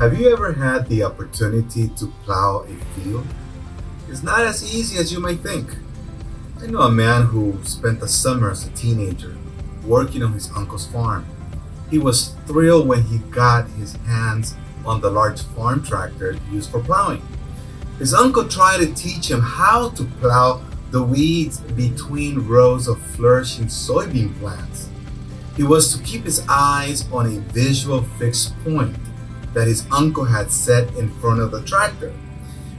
Have you ever had the opportunity to plow a field? It's not as easy as you might think. I know a man who spent the summer as a teenager working on his uncle's farm. He was thrilled when he got his hands on the large farm tractor used for plowing. His uncle tried to teach him how to plow the weeds between rows of flourishing soybean plants. He was to keep his eyes on a visual fixed point that his uncle had set in front of the tractor.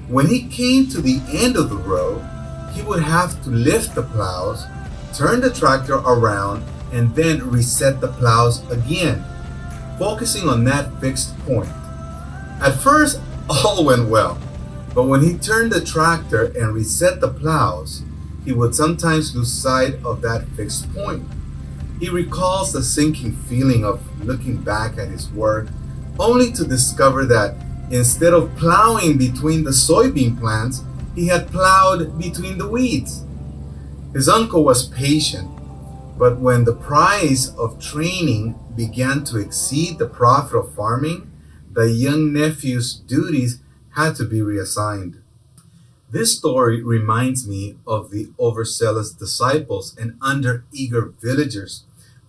When he came to the end of the row, he would have to lift the plows, turn the tractor around, and then reset the plows again, focusing on that fixed point. At first, all went well, but when he turned the tractor and reset the plows, he would sometimes lose sight of that fixed point. He recalls the sinking feeling of looking back at his work only to discover that instead of plowing between the soybean plants, he had plowed between the weeds. His uncle was patient, but when the price of training began to exceed the profit of farming, the young nephew's duties had to be reassigned. This story reminds me of the overzealous disciples and under-eager villagers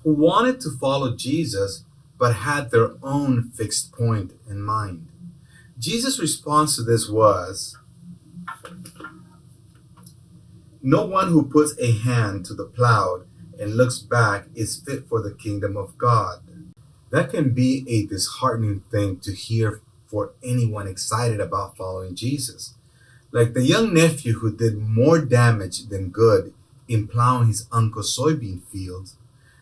who wanted to follow Jesus but had their own fixed point in mind. Jesus' response to this was, "No one who puts a hand to the plow and looks back is fit for the kingdom of God." That can be a disheartening thing to hear for anyone excited about following Jesus. Like the young nephew who did more damage than good in plowing his uncle's soybean fields,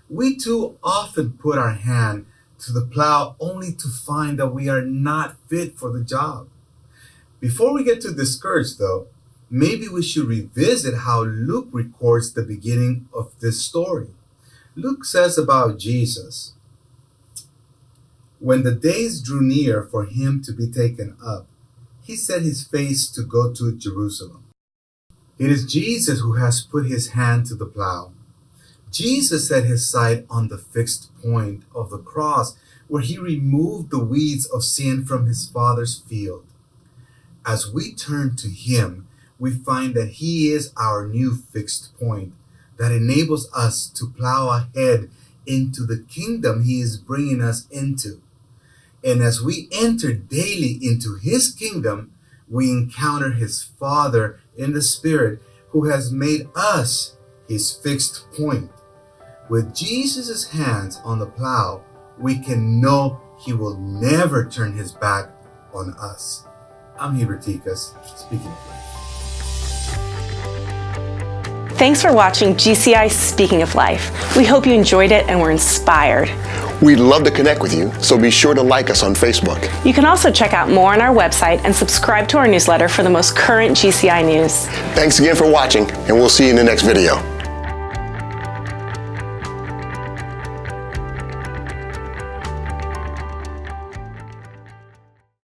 we too often put our hand to the plow only to find that we are not fit for the job. Before we get too discouraged though, maybe we should revisit how Luke records the beginning of this story. Luke says about Jesus, "When the days drew near for him to be taken up, he set his face to go to Jerusalem." It is Jesus who has put his hand to the plow. Jesus set his sight on the fixed point of the cross where he removed the weeds of sin from his Father's field. As we turn to him, we find that he is our new fixed point that enables us to plow ahead into the kingdom he is bringing us into. And as we enter daily into his kingdom, we encounter his Father in the Spirit who has made us his fixed point. With Jesus' hands on the plow, we can know he will never turn his back on us. I'm Heber Tikas, speaking of life. Thanks for watching GCI Speaking of Life. We hope you enjoyed it and were inspired. We'd love to connect with you, so be sure to like us on Facebook. You can also check out more on our website and subscribe to our newsletter for the most current GCI news. Thanks again for watching, and we'll see you in the next video.